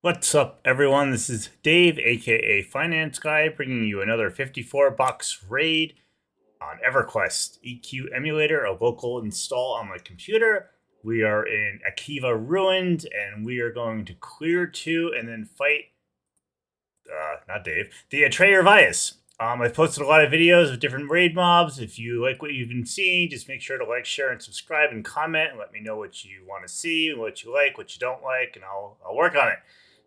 What's up, everyone? This is Dave, aka Finance Guy, bringing you another 54 bucks raid on EverQuest EQ Emulator, a local install on my computer. We are in Akeva Ruins, and we are going to clear two and then fight, not Dave, the Itraer Vius. I've posted a lot of videos of different raid mobs. If you like what you've been seeing, just make sure to like, share, and subscribe, and comment, and let me know what you want to see, what you like, what you don't like, and I'll work on it.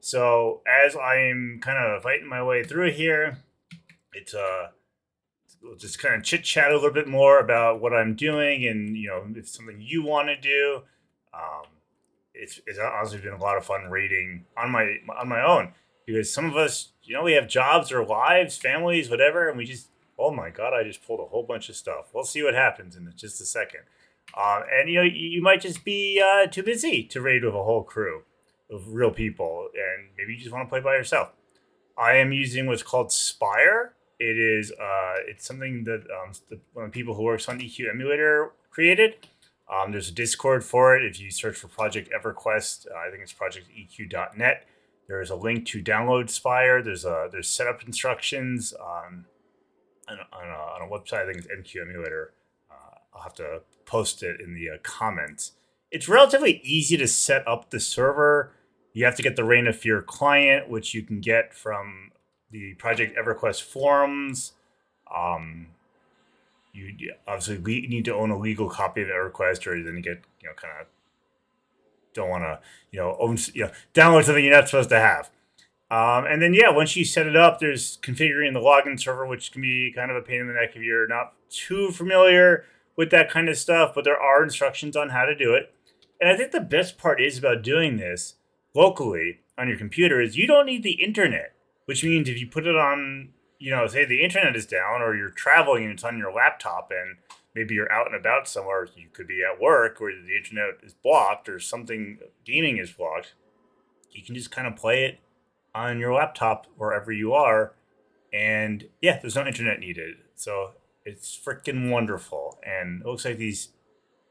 So as I'm kind of fighting my way through here, it's we'll just kind of chit chat a little bit more about what I'm doing, and if it's something you want to do. Um, it's honestly been a lot of fun raiding on my own, because some of us, we have jobs or lives, families, whatever, and we just, oh my god, I just pulled a whole bunch of stuff. We'll see what happens in just a second. And you might just be too busy to raid with a whole crew of real people, and maybe you just want to play by yourself. I am using what's called Spire. It's something that one of the people who works on EQ Emulator created. There's a Discord for it. If you search for Project EverQuest, I think it's projecteq.net. There is a link to download Spire. There's setup instructions on a website. I think it's MQ Emulator. I'll have to post it in the comments. It's relatively easy to set up the server. You have to get the Reign of Fear client, which you can get from the Project EverQuest forums. You obviously need to own a legal copy of EverQuest, or then you get kind of don't want to own download something you're not supposed to have. And then once you set it up, there's configuring the login server, which can be kind of a pain in the neck if you're not too familiar with that kind of stuff. But there are instructions on how to do it. And I think the best part is about doing this locally on your computer is you don't need the internet, which means if you put it on, say the internet is down or you're traveling and it's on your laptop, and maybe you're out and about somewhere, you could be at work where the internet is blocked or something, gaming is blocked, you can just kind of play it on your laptop wherever you are. And there's no internet needed. So it's freaking wonderful. And it looks like these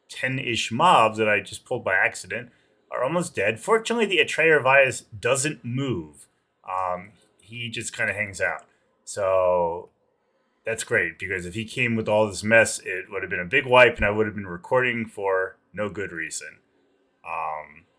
10-ish mobs that I just pulled by accident are almost dead. Fortunately, the Itraer Vius doesn't move. He just kind of hangs out. So that's great, because if he came with all this mess, it would have been a big wipe, and I would have been recording for no good reason.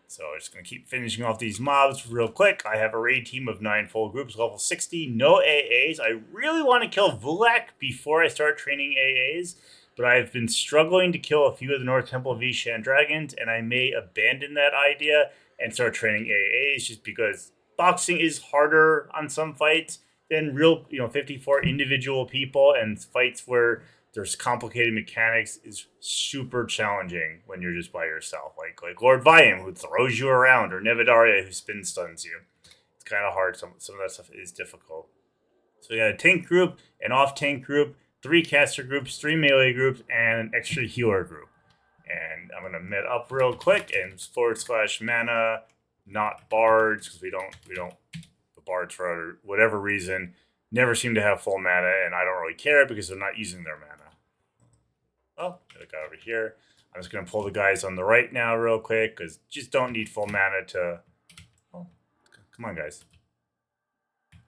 So I'm just going to keep finishing off these mobs real quick. I have a raid team of 9 full groups, level 60, no AAs. I really want to kill Vulak before I start training AAs, but I've been struggling to kill a few of the North Temple V Shan dragons, and I may abandon that idea and start training AAs, just because boxing is harder on some fights than real, 54 individual people, and fights where there's complicated mechanics is super challenging when you're just by yourself. Like Lord Viam, who throws you around, or Nevidaria, who spin stuns you. It's kind of hard. Some of that stuff is difficult. So we got a tank group, an off tank group, 3 caster groups, 3 melee groups, and an extra healer group. And I'm gonna met up real quick and / mana, not bards, because we don't the bards, for whatever reason, never seem to have full mana, and I don't really care because they're not using their mana. Oh, got a guy over here. I'm just gonna pull the guys on the right now real quick, because just don't need full mana to. Oh, come on, guys.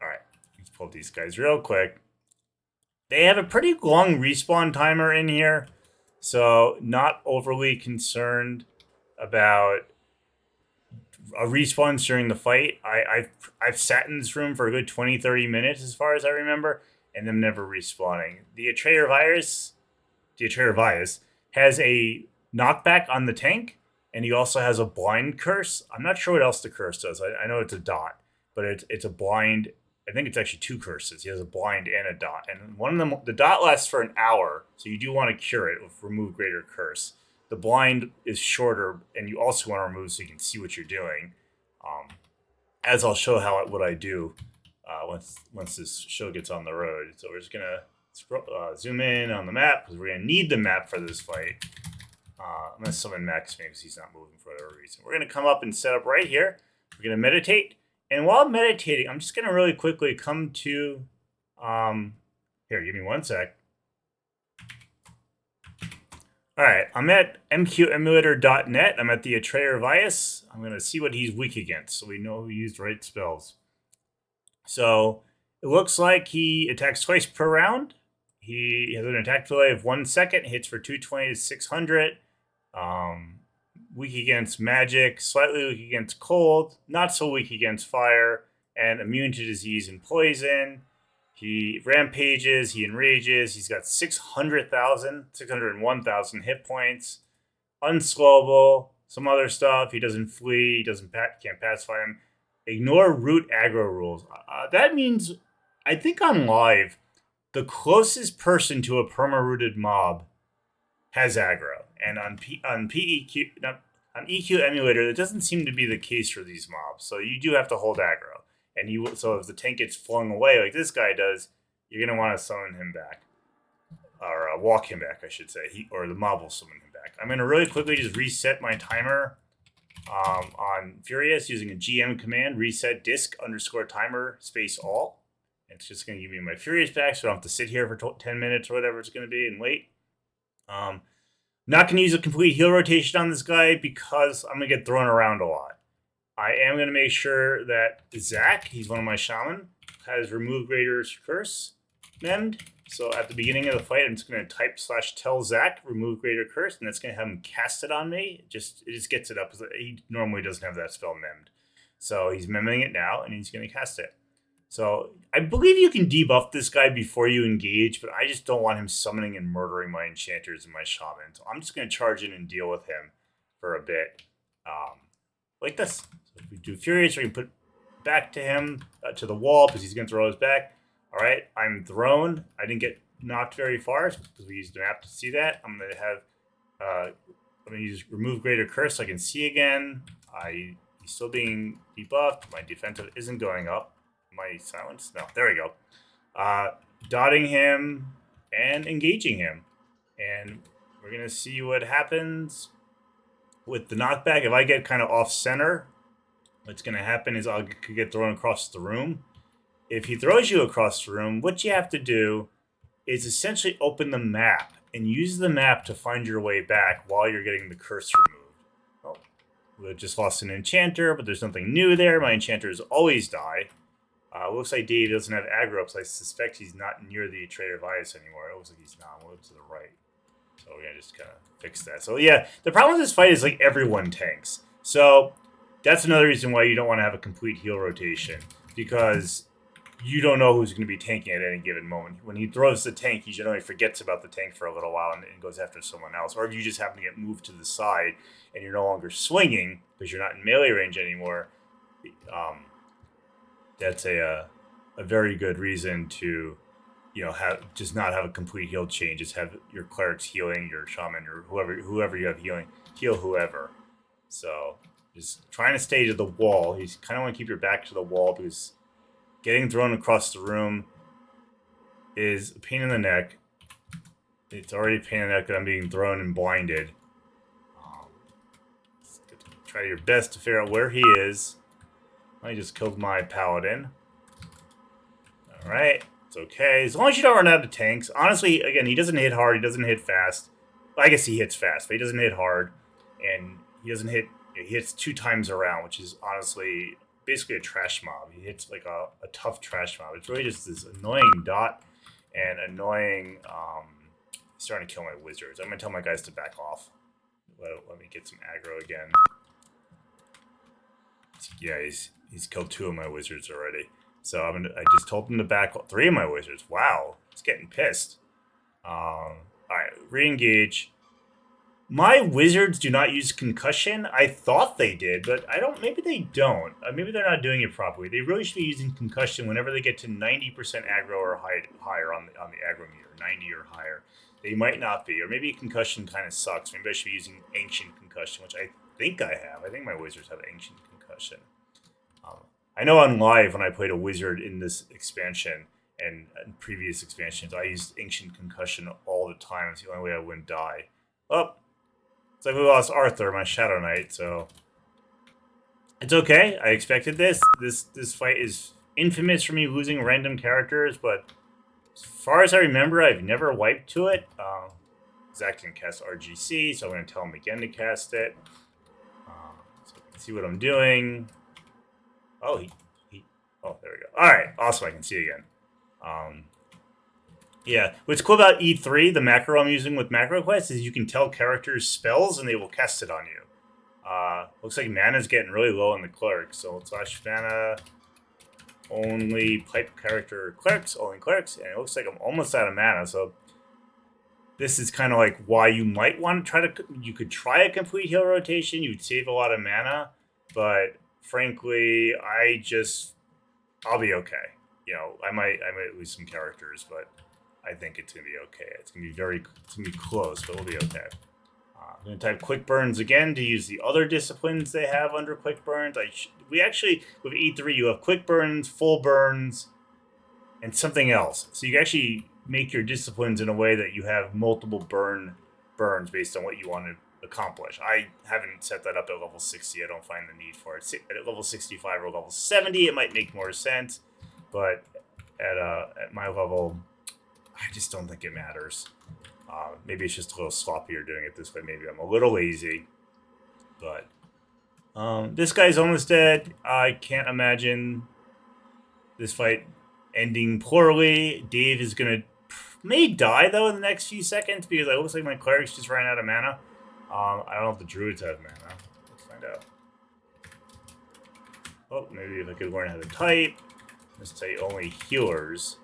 All right, let's pull these guys real quick. They have a pretty long respawn timer in here, so not overly concerned about a respawn during the fight. I've sat in this room for a good 20-30 minutes, as far as I remember, and them never respawning. The Itraer Vius has a knockback on the tank, and he also has a blind curse. I'm not sure what else the curse does. I know it's a dot, but it's a blind. I think it's actually 2 curses. He has a blind and a dot, and one of them, the dot lasts for an hour, so you do want to cure it with remove greater curse. The blind is shorter, and you also want to remove so you can see what you're doing. As I'll show what I do once this show gets on the road. So we're just gonna zoom in on the map, because we're gonna need the map for this fight. I'm gonna summon Max because he's not moving for whatever reason. We're gonna come up and set up right here. We're gonna meditate, and while meditating, I'm just gonna really quickly come to. Here, give me one sec. All right, I'm at MQEmulator.net. I'm at the Itraer Vius. I'm going to see what he's weak against so we know he used right spells. So it looks like he attacks twice per round. He has an attack delay of 1 second, hits for 220 to 600. Weak against magic, slightly weak against cold, not so weak against fire, and immune to disease and poison. He rampages, he enrages, he's got 601,000 hit points, unslowable, some other stuff. He doesn't flee, can't pacify him. Ignore root aggro rules. That means, I think on live, the closest person to a perma-rooted mob has aggro. And on EQ Emulator, that doesn't seem to be the case for these mobs. So you do have to hold aggro. And so if the tank gets flung away like this guy does, you're going to want to summon him back. Or walk him back, I should say. Or the mob will summon him back. I'm going to really quickly just reset my timer on Furious using a GM command, reset disk _timer space all. It's just going to give me my Furious back, so I don't have to sit here for 10 minutes or whatever it's going to be and wait. Not going to use a complete heal rotation on this guy because I'm going to get thrown around a lot. I am going to make sure that Zach, he's one of my shaman, has Remove Greater's Curse memmed. So at the beginning of the fight, I'm just going to type /tell Zach, Remove Greater Curse, and that's going to have him cast it on me. It just gets it up. He normally doesn't have that spell memmed. So he's memming it now, and he's going to cast it. So I believe you can debuff this guy before you engage, but I just don't want him summoning and murdering my enchanters and my shaman. So I'm just going to charge in and deal with him for a bit. Like this. So if we do Furious, we can put back to him, to the wall, because he's going to throw his back. All right, I'm thrown. I didn't get knocked very far because we used the map to see that. I'm going to have, I'm going to use Remove Greater Curse so I can see again. He's still being debuffed. My defensive isn't going up. My silence? No, there we go. Dotting him and engaging him. And we're going to see what happens with the knockback. If I get kind of off center, what's going to happen is I'll get thrown across the room. If he throws you across the room, what you have to do is essentially open the map and use the map to find your way back while you're getting the curse removed. Oh, we just lost an enchanter, but there's nothing new there. My enchanters always die. Looks like Dave doesn't have aggro, so I suspect he's not near the Itraer Vius anymore. It looks like he's not. We'll look to the right. So we're going to just kind of fix that. So yeah, the problem with this fight is like everyone tanks. So that's another reason why you don't want to have a complete heal rotation, because you don't know who's going to be tanking at any given moment. When he throws the tank, he generally forgets about the tank for a little while and goes after someone else. Or if you just happen to get moved to the side and you're no longer swinging because you're not in melee range anymore, that's a very good reason to, not have a complete heal chain. Just have your clerics healing, your shaman, or whoever you have healing, heal whoever. So just trying to stay to the wall. You kind of want to keep your back to the wall because getting thrown across the room is a pain in the neck. It's already a pain in the neck that I'm being thrown and blinded. Try your best to figure out where he is. I just killed my paladin. Alright, it's okay. As long as you don't run out of tanks. Honestly, again, he doesn't hit hard, he doesn't hit fast. Well, I guess he hits fast, but he doesn't hit hard. And he hits 2 times around, which is honestly basically a trash mob. He hits like a tough trash mob. It's really just this annoying dot and annoying, he's starting to kill my wizards. I'm going to tell my guys to back off. Let me get some aggro again. Yeah, he's killed 2 of my wizards already. So I just told him to back 3 of my wizards. Wow, he's getting pissed. All right, re-engage. My wizards do not use concussion. I thought they did, but I don't. Maybe they don't. Maybe they're not doing it properly. They really should be using concussion whenever they get to 90% aggro or higher on the aggro meter, 90 or higher. They might not be, or maybe concussion kind of sucks. Maybe I should be using ancient concussion, which I think I have. I think my wizards have ancient concussion. I know on live when I played a wizard in this expansion and in previous expansions, I used ancient concussion all the time. It's the only way I wouldn't die. Oh, it's like we lost Arthur, my Shadow Knight, so it's okay. I expected this. This fight is infamous for me losing random characters, but as far as I remember, I've never wiped to it. Zach can cast RGC, so I'm going to tell him again to cast it. So I can see what I'm doing. Oh, oh, there we go. All right, awesome. I can see again. Yeah, what's cool about E3, the macro I'm using with MacroQuest, is you can tell characters spells and they will cast it on you. Looks like mana's getting really low in the cleric, so slash mana, only pipe character clerics, only clerics, and it looks like I'm almost out of mana, so this is kind of like why you might want to try to, you could try a complete heal rotation, you'd save a lot of mana, but frankly, I'll be okay. You know, I might lose some characters, but I think it's gonna be okay. It's gonna be close, but we'll be okay. I'm gonna type quick burns again to use the other disciplines they have under quick burns. We actually with E3 you have quick burns, full burns, and something else. So you can actually make your disciplines in a way that you have multiple burns based on what you want to accomplish. I haven't set that up at level 60. I don't find the need for it. At level 65 or level 70, it might make more sense, but at my level, I just don't think it matters. Maybe it's just a little sloppier doing it this way. Maybe I'm a little lazy, but this guy's almost dead. I can't imagine this fight ending poorly. Dave is may die though in the next few seconds because it looks like my clerics just ran out of mana. I don't know if the druids have mana. Let's find out. Oh, maybe if I could learn how to type. Let's say only healers.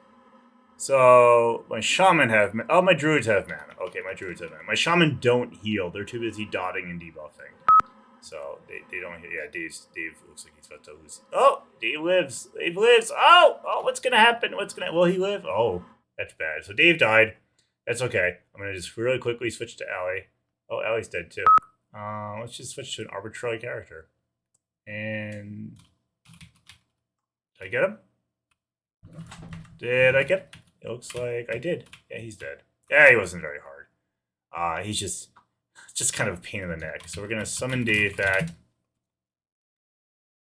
So my shaman have my druids have mana. Okay, my druids have mana. My shaman don't heal. They're too busy dotting and debuffing. So they don't heal. Yeah, Dave looks like he's about to lose. Oh, Dave lives. Dave lives. Oh, what's gonna happen? Will he live? Oh, that's bad. So Dave died. That's okay. I'm gonna just really quickly switch to Allie. Oh, Allie's dead too. Let's just switch to an arbitrary character. And did I get him? Did I get him? It looks like I did. Yeah, he's dead. Yeah, he wasn't very hard. He's just kind of a pain in the neck. So we're gonna summon Dave back.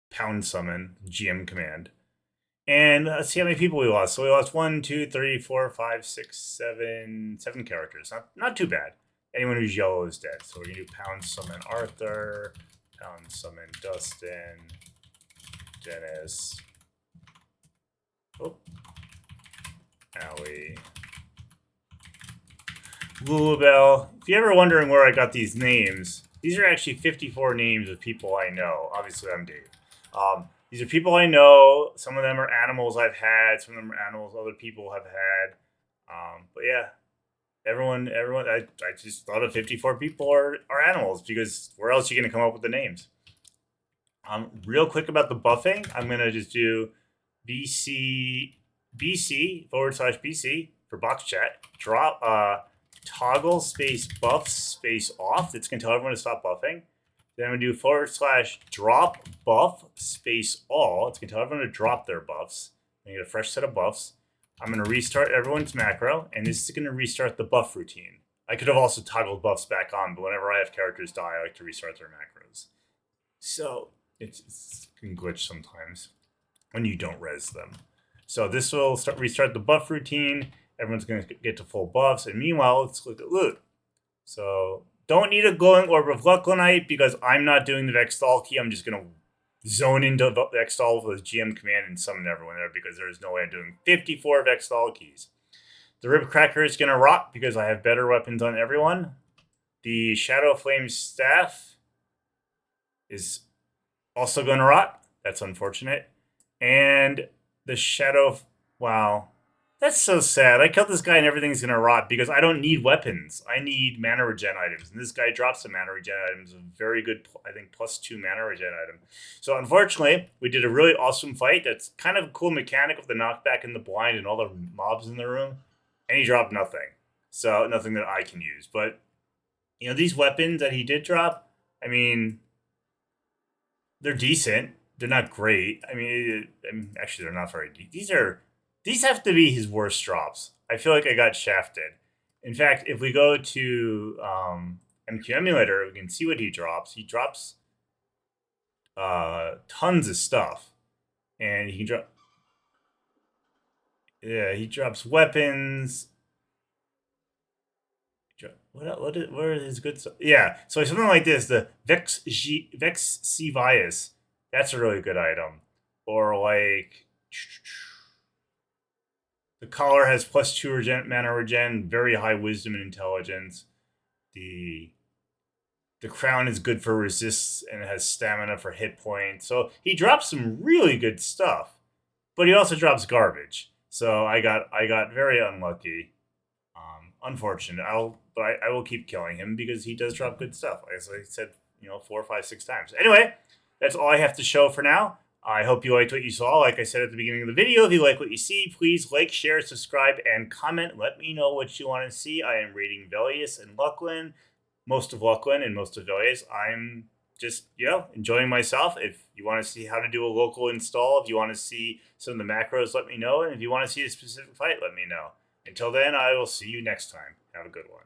Pound summon, GM command. And let's see how many people we lost. So we lost 1, 2, 3, 4, 5, 6, 7 characters. Not too bad. Anyone who's yellow is dead. So we're gonna do pound summon Arthur, pound summon Dustin, Dennis. Oh. Allie. Lulabelle. If you're ever wondering where I got these names, these are actually 54 names of people I know. Obviously, I'm Dave. These are people I know. Some of them are animals I've had. Some of them are animals other people have had. But yeah, everyone. I just thought of 54 people are animals because where else are you going to come up with the names? Real quick about the buffing, I'm going to just do BC /BC for box chat. Drop toggle space buffs space off. That's going to tell everyone to stop buffing. Then I'm going to do / drop buff space all. It's going to tell everyone to drop their buffs. I get a fresh set of buffs. I'm going to restart everyone's macro, and this is going to restart the buff routine. I could have also toggled buffs back on, but whenever I have characters die, I like to restart their macros. So it can glitch sometimes when you don't res them. So this will restart the buff routine. Everyone's going to get to full buffs. And meanwhile, let's look at loot. So don't need a glowing orb of Luclinite because I'm not doing the Vextal key. I'm just going to zone into Vextal with GM command and summon everyone there because there is no way I'm doing 54 Vextal keys. The Rib Cracker is going to rot because I have better weapons on everyone. The Shadow Flame Staff is also going to rot. That's unfortunate. And the Shadow... Wow. That's so sad. I killed this guy and everything's going to rot because I don't need weapons. I need mana regen items. And this guy drops some mana regen items. A very good, I think, +2 mana regen item. So unfortunately, we did a really awesome fight. That's kind of a cool mechanic of the knockback in the blind and all the mobs in the room. And he dropped nothing. So nothing that I can use. But, you know, these weapons that he did drop, I mean, they're decent. They're not great. I mean, actually, they're not very deep. These have to be his worst drops. I feel like I got shafted. In fact, if we go to EQ Emulator, we can see what he drops. He drops tons of stuff. And he can drop... Yeah, he drops weapons. What are his good stuff? Yeah, so something like this, the Vex C Vius. That's a really good item. Or like the collar has +2 mana regen, very high wisdom and intelligence. The the crown is good for resists and it has stamina for hit points. So he drops some really good stuff, but he also drops garbage. So I got very unlucky. Unfortunate. I will keep killing him because he does drop good stuff. As I said, 4, 5, 6 times. Anyway, that's all I have to show for now. I hope you liked what you saw. Like I said at the beginning of the video, if you like what you see, please like, share, subscribe, and comment. Let me know what you want to see. I am reading Velius and Luclin, most of Luclin and most of Velius. I'm just, enjoying myself. If you want to see how to do a local install, if you want to see some of the macros, let me know. And if you want to see a specific fight, let me know. Until then, I will see you next time. Have a good one.